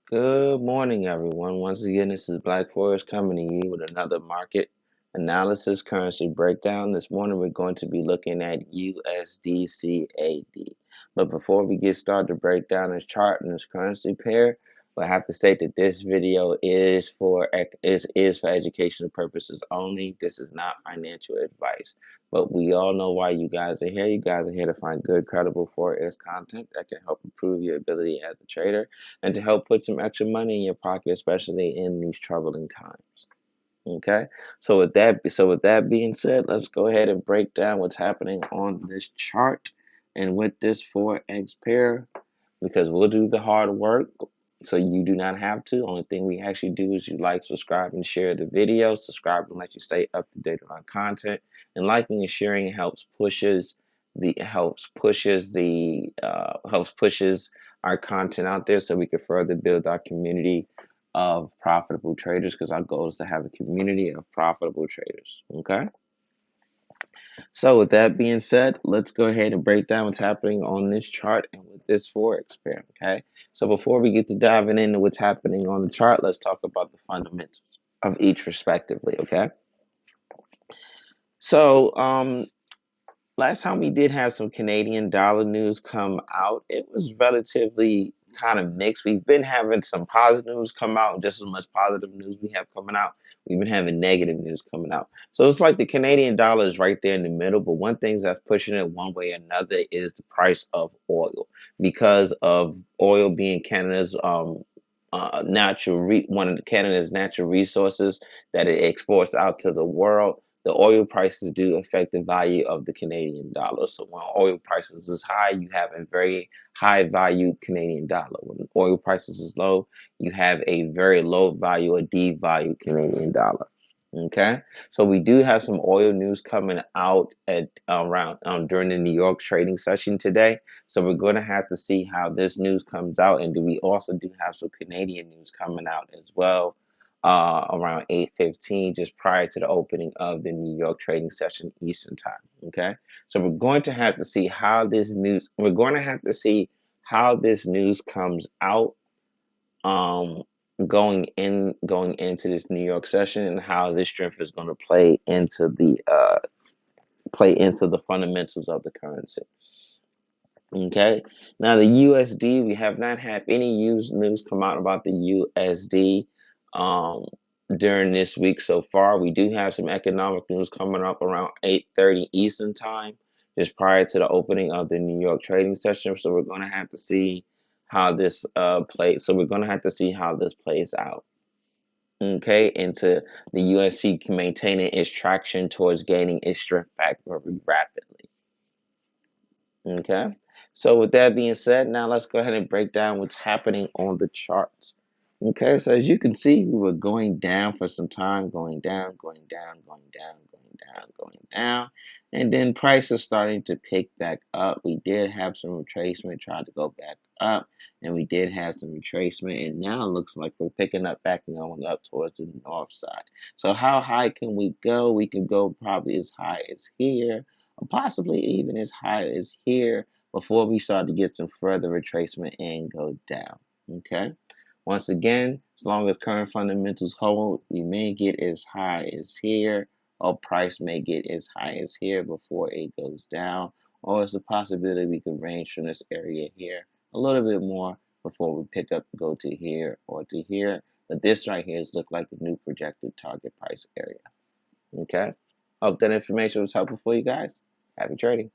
Good morning, everyone. Once again, this is Black Forest coming to you with another market analysis currency breakdown. This morning, we're going to be looking at USDCAD. But before we get started to break down this chart and this currency pair, I have to state that this video is for educational purposes only. This is not financial advice. But we all know why you guys are here. You guys are here to find good, credible Forex content that can help improve your ability as a trader and to help put some extra money in your pocket, especially in these troubling times. Okay, so with that being said, let's go ahead and break down what's happening on this chart and with this forex pair, because we'll do the hard work. So you do not have to. Only thing we actually do is you like, subscribe, and share the video. Subscribe and let you stay up to date on our content. And liking and sharing helps pushes our content out there so we can further build our community of profitable traders, because our goal is to have a community of profitable traders. Okay. So with that being said, let's go ahead and break down what's happening on this chart and with this forex pair. Okay. So before we get to diving into what's happening on the chart, let's talk about the fundamentals of each respectively. Okay. So last time we did have some Canadian dollar news come out. It was relatively kind of mixed. We've been having some positive news come out, just as much positive news we have coming out. We've been having negative news coming out. So it's like the Canadian dollar is right there in the middle. But one thing that's pushing it one way or another is the price of oil, because of oil being Canada's one of Canada's natural resources that it exports out to the world. The oil prices do affect the value of the Canadian dollar. So when oil prices is high, you have a very high value Canadian dollar. When oil prices is low, you have a very low value or devalued Canadian dollar. Okay, so we do have some oil news coming out at around during the New York trading session today. So we're going to have to see how this news comes out, and do we also do have some Canadian news coming out as well around 8:15, just prior to the opening of the New York trading session Eastern time. Okay, so we're going to have to see how this news. We're going to have to see how this news comes out. Um, going into this New York session, and how this strength is going to play into the fundamentals of the currency. Okay. Now the USD, we have not had any news come out about the USD during this week so far. We do have some economic news coming up around 8:30 Eastern time, just prior to the opening of the New York trading session. So we're going to have to see how this plays. So we're going to have to see how this plays out. Okay, into the USD maintaining its traction towards gaining its strength back very rapidly. Okay, so with that being said, now let's go ahead and break down what's happening on the charts. Okay, so as you can see, we were going down for some time, going down, going down, going down, going down, going down, and then price is starting to pick back up. We did have some retracement, tried to go back up, and we did have some retracement, and now it looks like we're picking up back and going up towards the north side. So how high can we go? We can go probably as high as here, or possibly even as high as here, before we start to get some further retracement and go down. Okay. Once again, as long as current fundamentals hold, we may get as high as here, or price may get as high as here before it goes down, or it's a possibility we could range from this area here a little bit more before we pick up, go to here or to here. But this right here is look like the new projected target price area. Okay. Hope that information was helpful for you guys. Happy trading.